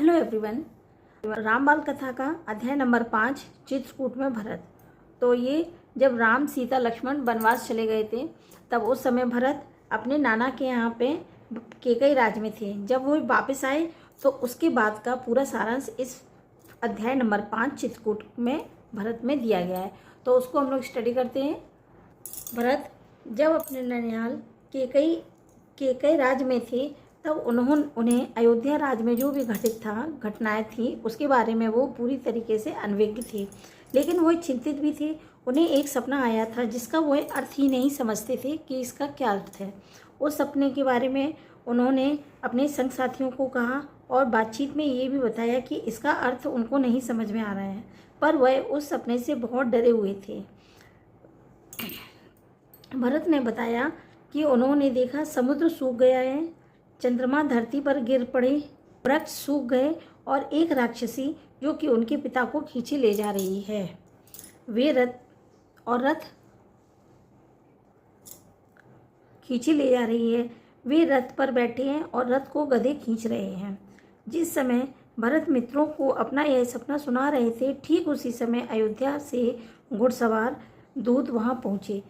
Hello everyone. रामबाल कथा का अध्याय नंबर 5 चित्रकूट में भरत। तो ये जब राम सीता लक्ष्मण वनवास चले गए थे तब उस समय भरत अपने नाना के यहाँ पे कैकई राज में थे। जब वो वापस आए तो उसके बाद का पूरा सारांश इस अध्याय नंबर 5 चित्रकूट में भरत में दिया गया है। तो उसको हम लोग स्टडी करते हैं। भरत जब अपने ननिहाल कैकई राज में थे तब उन्हें अयोध्या राज में जो भी घटनाएं थी उसके बारे में वो पूरी तरीके से अनभिज्ञ थे, लेकिन वो चिंतित भी थे। उन्हें एक सपना आया था जिसका वो अर्थ ही नहीं समझते थे कि इसका क्या अर्थ है। उस सपने के बारे में उन्होंने अपने संग साथियों को कहा और बातचीत में ये भी बताया कि इसका अर्थ उनको नहीं समझ में आ रहा है, पर वह उस सपने से बहुत डरे हुए थे। भरत ने बताया कि उन्होंने देखा समुद्र सूख गया है, चंद्रमा धरती पर गिर पड़े, वृक्ष सूख गए और एक राक्षसी जो कि उनके पिता को खींचे ले जा रही है। वे रथ खींची ले जा रही है। वे रथ पर बैठे हैं और रथ को गधे खींच रहे हैं। जिस समय भरत मित्रों को अपना यह सपना सुना रहे थे, ठीक उसी समय अयोध्या से घुड़सवार दूत वहां पहुंचे।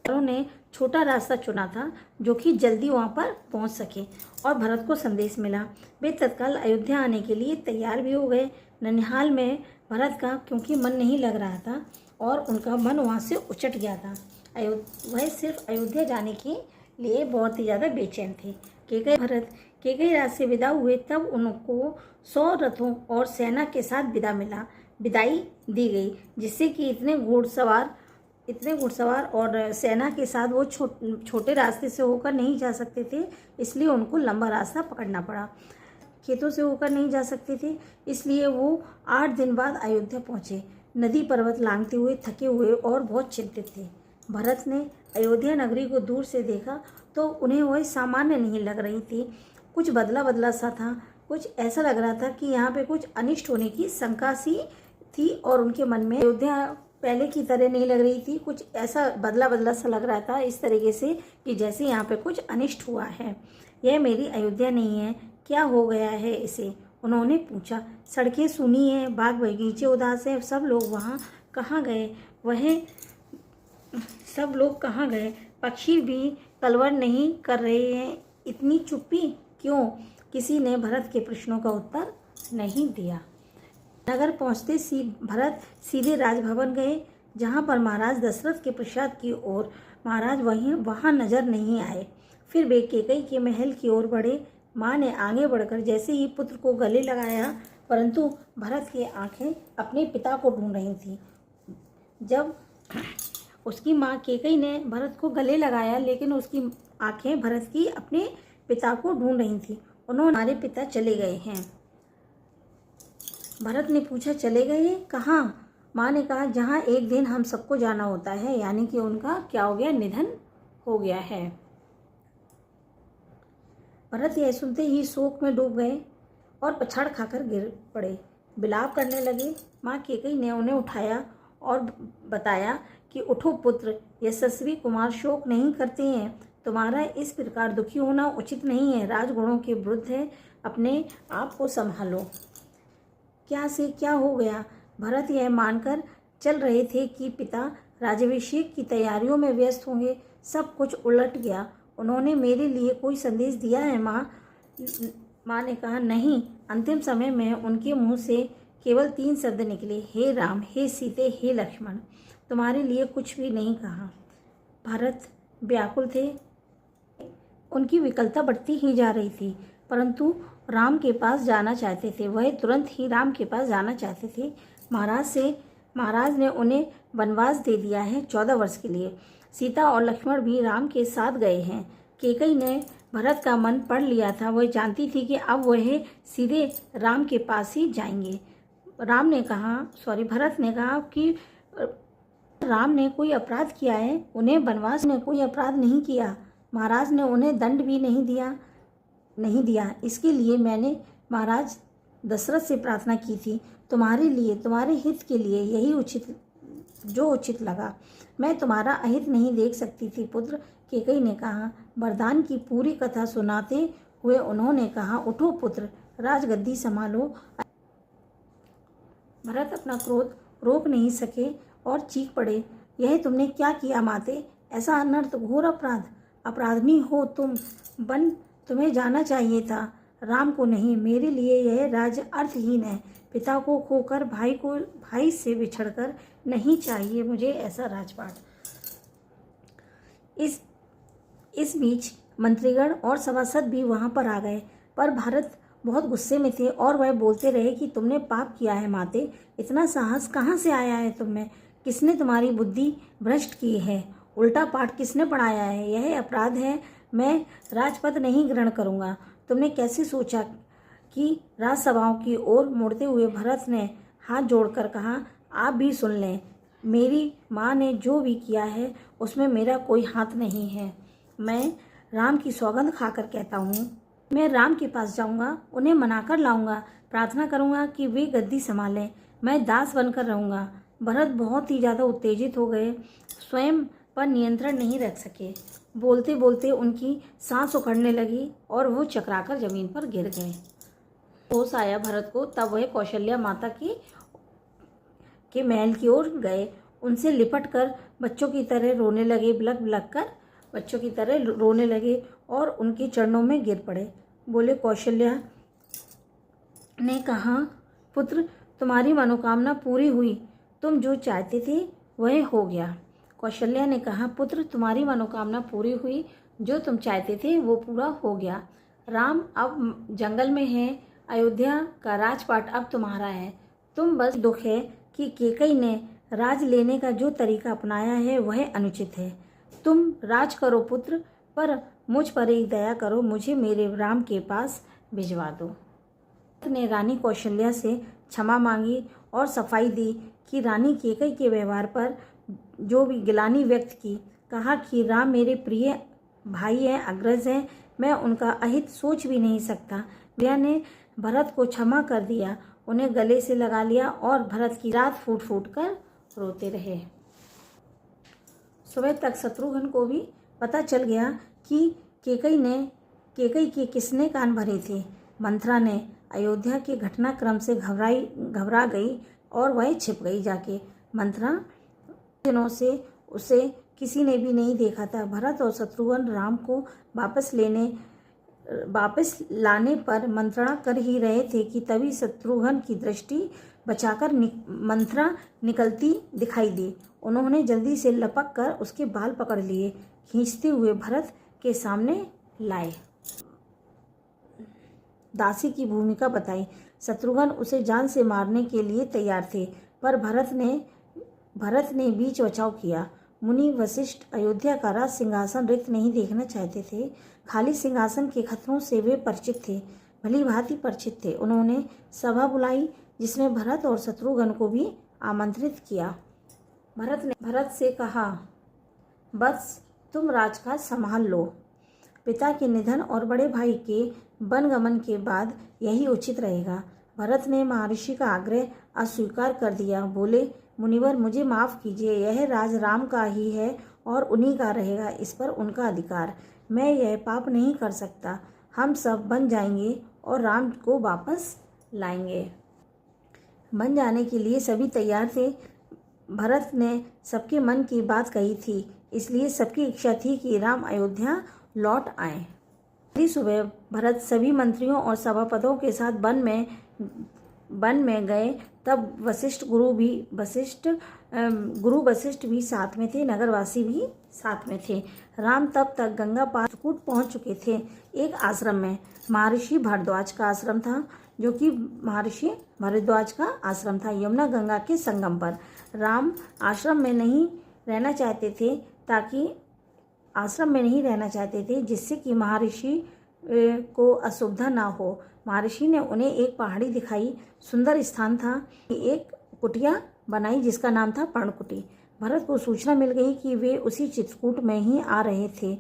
उन्होंने छोटा रास्ता चुना था जो कि जल्दी वहां पर पहुंच सके और भरत को संदेश मिला। वे तत्काल अयोध्या आने के लिए तैयार भी हो गए। ननिहाल में भरत का क्योंकि मन नहीं लग रहा था और उनका मन वहां से उचट गया था। वह सिर्फ अयोध्या जाने के लिए बहुत ही ज़्यादा बेचैन थे। भरत कैकई राज से विदा हुए तब उनको 100 रथों और सेना के साथ विदाई दी गई, जिससे कि इतने घुड़सवार और सेना के साथ वो छोटे रास्ते से होकर नहीं जा सकते थे, इसलिए उनको लंबा रास्ता पकड़ना पड़ा। खेतों से होकर नहीं जा सकते थे, इसलिए वो 8 दिन बाद अयोध्या पहुँचे। नदी पर्वत लांघते हुए थके हुए और बहुत चिंतित थे। भरत ने अयोध्या नगरी को दूर से देखा तो उन्हें वह सामान्य नहीं लग रही थी। कुछ बदला बदला सा था। कुछ ऐसा लग रहा था कि यहाँ पे कुछ अनिष्ट होने की शंका सी थी और उनके मन में अयोध्या पहले की तरह नहीं लग रही थी। कुछ ऐसा बदला बदला सा लग रहा था, इस तरीके से कि जैसे यहाँ पे कुछ अनिष्ट हुआ है। यह मेरी अयोध्या नहीं है, क्या हो गया है इसे? उन्होंने पूछा। सड़कें सूनी हैं, बाग बगीचे उदास हैं, सब लोग वहाँ कहाँ गए? सब लोग कहाँ गए? पक्षी भी कलवर नहीं कर रहे हैं, इतनी चुप्पी क्यों? किसी ने भरत के प्रश्नों का उत्तर नहीं दिया। नगर पहुंचते भरत सीधे राजभवन गए, जहां पर महाराज दशरथ के प्रसाद की ओर महाराज वहां नजर नहीं आए। फिर वे कैकई के महल की ओर बढ़े। माँ ने आगे बढ़कर जैसे ही पुत्र को गले लगाया, परंतु भरत की आंखें अपने पिता को ढूंढ रही थीं। जब उसकी माँ कैकई ने भरत को गले लगाया, लेकिन उसकी आंखें भरत की अपने पिता को ढूंढ रही थीं। हमारे पिता चले गए हैं। भरत ने पूछा, चले गए कहाँ? माँ ने कहा, जहाँ एक दिन हम सबको जाना होता है, यानी कि उनका क्या हो गया? निधन हो गया है। भरत यह सुनते ही शोक में डूब गए और पछाड़ खाकर गिर पड़े, विलाप करने लगे। माँ कैकई ने उन्हें उठाया और बताया कि उठो पुत्र, यशस्वी कुमार शोक नहीं करते हैं। तुम्हारा इस प्रकार दुखी होना उचित नहीं है। राजगुणों के विरुद्ध है, अपने आप को संभालो। क्या से क्या हो गया? भरत यह मानकर चल रहे थे कि पिता राज्याभिषेक की तैयारियों में व्यस्त होंगे। सब कुछ उलट गया। उन्होंने मेरे लिए कोई संदेश दिया है माँ? माँ ने कहा, नहीं। अंतिम समय में उनके मुंह से केवल 3 शब्द निकले, हे राम, हे सीते, हे लक्ष्मण। तुम्हारे लिए कुछ भी नहीं कहा। भरत व्याकुल थे। उनकी विकलता बढ़ती ही जा रही थी, परंतु राम के पास जाना चाहते थे। वह तुरंत ही राम के पास जाना चाहते थे। महाराज ने उन्हें वनवास दे दिया है 14 वर्ष के लिए। सीता और लक्ष्मण भी राम के साथ गए हैं। कैकई ने भरत का मन पढ़ लिया था। वह जानती थी कि अब वह सीधे राम के पास ही जाएंगे। भरत ने कहा कि राम ने कोई अपराध किया है? उन्हें वनवास ने कोई अपराध नहीं किया। महाराज ने उन्हें दंड भी नहीं दिया। इसके लिए मैंने महाराज दशरथ से प्रार्थना की थी। तुम्हारे लिए, तुम्हारे हित के लिए यही उचित लगा। मैं तुम्हारा अहित नहीं देख सकती थी पुत्र, कैकई ने कहा। वरदान की पूरी कथा सुनाते हुए उन्होंने कहा, उठो पुत्र, राजगद्दी संभालो। भरत अपना क्रोध रोक नहीं सके और चीख पड़े, यह तुमने क्या किया माते? ऐसा अनर्थ, घोर अपराध। अपराधी हो तुम, बन तुम्हें जाना चाहिए था, राम को नहीं। मेरे लिए यह राज्य अर्थहीन है। पिता को खोकर, भाई से बिछड़कर नहीं चाहिए मुझे ऐसा राजपाट। इस बीच मंत्रीगण और सभासद भी वहां पर आ गए, पर भरत बहुत गुस्से में थे और वह बोलते रहे कि तुमने पाप किया है माते। इतना साहस कहाँ से आया है तुम में? किसने तुम्हारी बुद्धि भ्रष्ट की है? उल्टा पाठ किसने पढ़ाया है? यह अपराध है, मैं राजपद नहीं ग्रहण करूँगा। तुमने कैसे सोचा? कि राजसभाओं की ओर मुड़ते हुए भरत ने हाथ जोड़कर कहा, आप भी सुन लें, मेरी माँ ने जो भी किया है उसमें मेरा कोई हाथ नहीं है। मैं राम की सौगंध खाकर कहता हूँ, मैं राम के पास जाऊँगा, उन्हें मनाकर लाऊंगा, प्रार्थना करूँगा कि वे गद्दी संभालें, मैं दास बनकर रहूँगा। भरत बहुत ही ज़्यादा उत्तेजित हो गए, स्वयं पर नियंत्रण नहीं रख सके। बोलते बोलते उनकी सांस उखड़ने लगी और वो चकराकर जमीन पर गिर गए। होश आया भरत को, तब वह कौशल्या माता के महल की ओर गए। उनसे लिपट कर बच्चों की तरह रोने लगे, बिलख बिलख कर बच्चों की तरह रोने लगे और उनके चरणों में गिर पड़े। बोले, कौशल्या ने कहा, पुत्र तुम्हारी मनोकामना पूरी हुई, तुम जो चाहते थे वह हो गया। कौशल्या ने कहा, पुत्र तुम्हारी मनोकामना पूरी हुई, जो तुम चाहते थे वो पूरा हो गया। राम अब जंगल में है, अयोध्या का राजपाट अब तुम्हारा है। तुम बस दुख है कि कैकेयी ने राज लेने का जो तरीका अपनाया है वह अनुचित है। तुम राज करो पुत्र, पर मुझ पर एक दया करो, मुझे मेरे राम के पास भिजवा दो। भरत ने रानी कौशल्या से क्षमा मांगी और सफाई दी कि रानी कैकेयी के व्यवहार पर जो भी गिलानी व्यक्त की। कहा कि राम मेरे प्रिय भाई हैं, अग्रज हैं, मैं उनका अहित सोच भी नहीं सकता। कौशल्या ने भरत को क्षमा कर दिया, उन्हें गले से लगा लिया और भरत की रात फूट फूट कर रोते रहे। सुबह तक शत्रुघ्न को भी पता चल गया कि कैकेयी के किसने कान भरे थे। मंथरा ने अयोध्या के घटनाक्रम से घबरा गई और वह छिप गई जाके। मंथरा दिनों से उसे किसी ने भी नहीं देखा था। भरत और शत्रुघ्न राम को वापस लाने पर मंत्रणा कर ही रहे थे कि तभी शत्रुघ्न की दृष्टि बचाकर मंथरा निकलती दिखाई दी। उन्होंने जल्दी से लपक कर उसके बाल पकड़ लिए, खींचते हुए भरत के सामने लाए। दासी की भूमिका बताई। शत्रुघ्न उसे जान से मारने के लिए तैयार थे, पर भरत ने बीच बचाव किया। मुनि वशिष्ठ अयोध्या का राज सिंहासन रिक्त नहीं देखना चाहते थे। खाली सिंहासन के खतरों से वे परिचित थे, भली भांति परिचित थे। उन्होंने सभा बुलाई जिसमें भरत और शत्रुघ्न को भी आमंत्रित किया। भरत ने भरत से कहा, बस तुम राजकाज संभाल लो। पिता के निधन और बड़े भाई के वनगमन के बाद यही उचित रहेगा। भरत ने महर्षि का आग्रह अस्वीकार कर दिया। बोले, मुनिवर मुझे माफ़ कीजिए, यह राज राम का ही है और उन्हीं का रहेगा, इस पर उनका अधिकार। मैं यह पाप नहीं कर सकता। हम सब बन जाएंगे और राम को वापस लाएंगे। बन जाने के लिए सभी तैयार थे। भरत ने सबके मन की बात कही थी, इसलिए सबकी इच्छा थी कि राम अयोध्या लौट आए। अगली सुबह भरत सभी मंत्रियों और सभापतियों के साथ वन में गए। तब गुरु वशिष्ठ भी साथ में थे, नगरवासी भी साथ में थे। राम तब तक गंगा पार कूट पहुंच चुके थे। एक आश्रम में महर्षि भारद्वाज का आश्रम था, जो कि महर्षि भारद्वाज का आश्रम था यमुना गंगा के संगम पर। राम आश्रम में नहीं रहना चाहते थे जिससे कि महर्षि को असुविधा ना हो। महर्षि ने उन्हें एक पहाड़ी दिखाई, सुंदर स्थान था। एक कुटिया बनाई जिसका नाम था पर्णकुटी। भरत को सूचना मिल गई कि वे उसी चित्रकूट में ही आ रहे थे।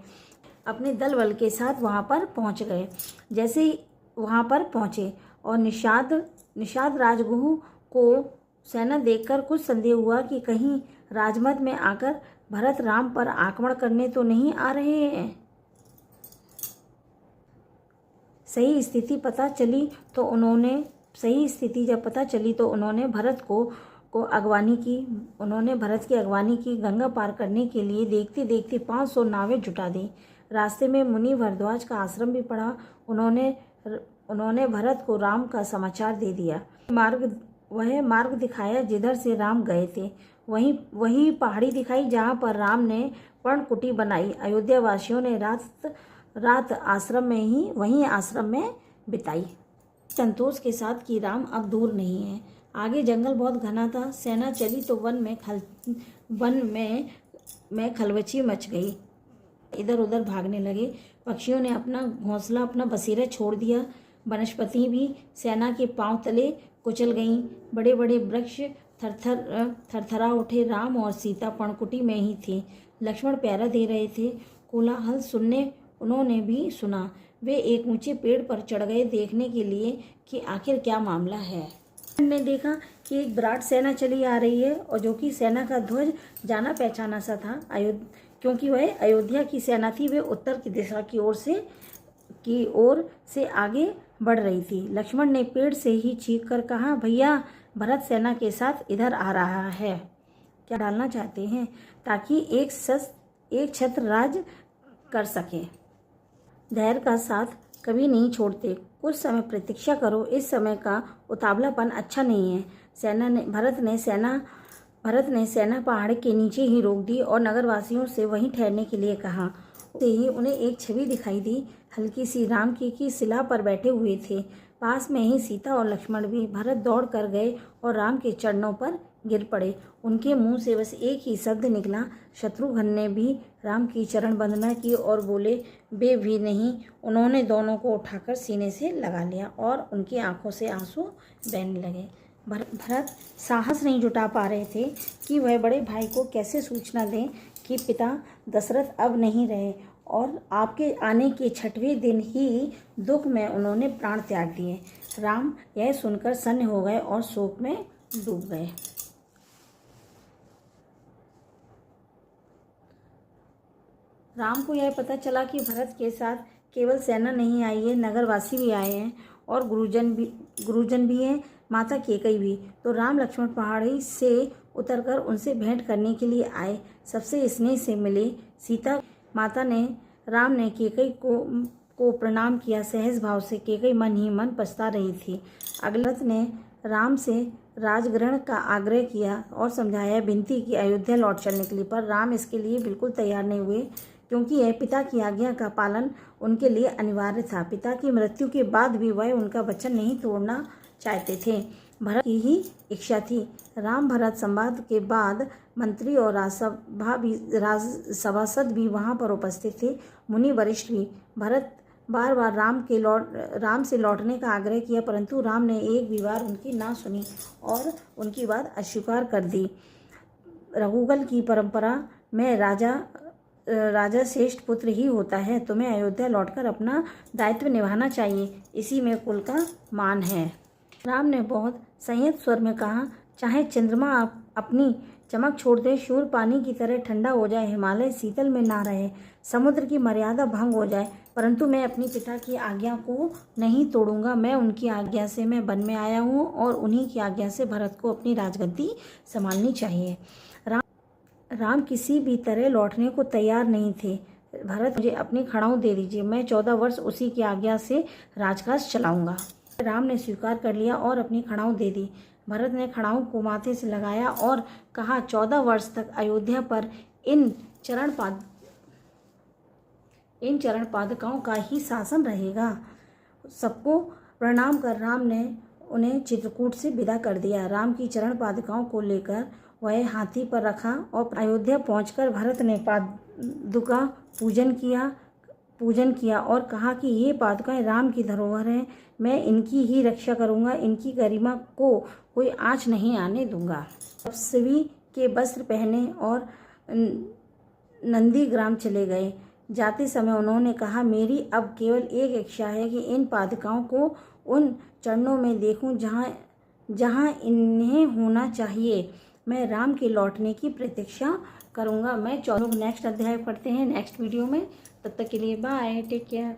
अपने दल बल के साथ वहां पर पहुंच गए। जैसे ही वहां पर पहुंचे और निषाद राजगुह को सेना देखकर कुछ संदेह हुआ कि कहीं राजमद में आकर भरत राम पर आक्रमण करने तो नहीं आ रहे हैं। सही स्थिति जब पता चली तो उन्होंने भरत की अगवानी की। गंगा पार करने के लिए देखते देखते 500 नावें जुटा दी। रास्ते में मुनि भरद्वाज का आश्रम भी पड़ा। उन्होंने भरत को राम का समाचार दे दिया। वह मार्ग दिखाया जिधर से राम गए थे। वही पहाड़ी दिखाई जहाँ पर राम ने पर्णकुटी बनाई। अयोध्या वासियों ने रात वहीं आश्रम में बिताई, संतोष के साथ कि राम अब दूर नहीं है। आगे जंगल बहुत घना था। सेना चली तो वन में खलबली मच गई। इधर उधर भागने लगे। पक्षियों ने अपना घोंसला, अपना बसेरा छोड़ दिया। वनस्पति भी सेना के पांव तले कुचल गईं। बड़े बड़े वृक्ष थरथरा उठे। राम और सीता पर्णकुटी में ही थे। लक्ष्मण पहरा दे रहे थे। कोलाहल उन्होंने भी सुना। वे एक ऊंचे पेड़ पर चढ़ गए देखने के लिए कि आखिर क्या मामला है। ने देखा कि एक विराट सेना चली आ रही है और जो कि सेना का ध्वज जाना पहचाना सा था। क्योंकि वह अयोध्या की सेना थी। वे उत्तर की दिशा की ओर से आगे बढ़ रही थी। लक्ष्मण ने पेड़ से ही चीख कर कहा, भैया, भरत सेना के साथ इधर आ रहा है। क्या डालना चाहते हैं ताकि एक छत्र राज कर सके। धैर्य का साथ कभी नहीं छोड़ते। कुछ समय प्रतीक्षा करो। इस समय का उतावलापन अच्छा नहीं है। भरत ने सेना पहाड़ के नीचे ही रोक दी और नगरवासियों से वहीं ठहरने के लिए कहा। से ही उन्हें एक छवि दिखाई दी, हल्की सी। राम की शिला पर बैठे हुए थे। पास में ही सीता और लक्ष्मण भी। भरत दौड़ कर गए और राम के चरणों पर गिर पड़े। उनके मुंह से बस एक ही शब्द निकला। शत्रुघ्न ने भी राम की चरण वंदना की और बोले, वे भी नहीं। उन्होंने दोनों को उठाकर सीने से लगा लिया और उनकी आंखों से आंसू बहने लगे। भरत साहस नहीं जुटा पा रहे थे कि वह बड़े भाई को कैसे सूचना दें कि पिता दशरथ अब नहीं रहे और आपके आने के 6वें दिन ही दुख में उन्होंने प्राण त्याग दिए। राम यह सुनकर सन्न हो गए और शोक में डूब गए। राम को यह पता चला कि भरत के साथ केवल सेना नहीं आई है, नगरवासी भी आए हैं और गुरुजन भी हैं, माता केकई भी। तो राम लक्ष्मण पहाड़ी से उतरकर उनसे भेंट करने के लिए आए। सबसे स्नेह से मिले। सीता माता ने राम ने केकई को प्रणाम किया सहज भाव से। केकई मन ही मन पछता रही थी। अगलत ने राम से राजग्रहण का आग्रह किया और समझाया, विनती की अयोध्या लौट चलने के लिए। पर राम इसके लिए बिल्कुल तैयार नहीं हुए, क्योंकि यह पिता की आज्ञा का पालन उनके लिए अनिवार्य था। पिता की मृत्यु के बाद भी वह उनका वचन नहीं तोड़ना चाहते थे। भरत की ही इच्छा थी। राम भरत संवाद के बाद मंत्री और राजसभासद भी वहां पर उपस्थित थे, मुनि वरिष्ठ भी। भरत बार बार राम से लौटने का आग्रह किया, परंतु राम ने एक भी बार उनकी ना सुनी और उनकी बात अस्वीकार कर दी। रघुकुल की परंपरा में राजा श्रेष्ठ पुत्र ही होता है। तुम्हें अयोध्या लौटकर अपना दायित्व निभाना चाहिए, इसी में कुल का मान है। राम ने बहुत संयत स्वर में कहा, चाहे चंद्रमा अपनी चमक छोड़ दे, सूर्य पानी की तरह ठंडा हो जाए, हिमालय शीतल में ना रहे, समुद्र की मर्यादा भंग हो जाए, परंतु मैं अपनी पिता की आज्ञा को नहीं तोड़ूंगा। मैं उनकी आज्ञा से मैं वन में आया हूँ और उन्हीं की आज्ञा से भरत को अपनी राजगद्दी संभालनी चाहिए। राम किसी भी तरह लौटने को तैयार नहीं थे। भरत, मुझे अपनी खड़ाऊं दे दीजिए, मैं 14 वर्ष उसी की आज्ञा से राजकाज चलाऊंगा। राम ने स्वीकार कर लिया और अपनी खड़ाऊं दे दी। भरत ने खड़ाऊं को माथे से लगाया और कहा, 14 वर्ष तक अयोध्या पर इन चरण पादुकाओं का ही शासन रहेगा। सबको प्रणाम कर राम ने उन्हें चित्रकूट से विदा कर दिया। राम की चरण पादुकाओं को लेकर वह हाथी पर रखा और अयोध्या पहुंचकर भरत ने पादुका पूजन किया और कहा कि ये पादुकाएं राम की धरोहर हैं, मैं इनकी ही रक्षा करूंगा, इनकी गरिमा को कोई आँच नहीं आने दूंगा। तपस्वी के वस्त्र पहने और नंदीग्राम चले गए। जाते समय उन्होंने कहा, मेरी अब केवल एक इच्छा है कि इन पादुकाओं को उन चरणों में देखूं जहां इन्हें होना चाहिए। मैं राम के लौटने की प्रतीक्षा करूंगा। मैं 14 नेक्स्ट अध्याय पढ़ते हैं नेक्स्ट वीडियो में। तब तक के लिए बाय, टेक केयर।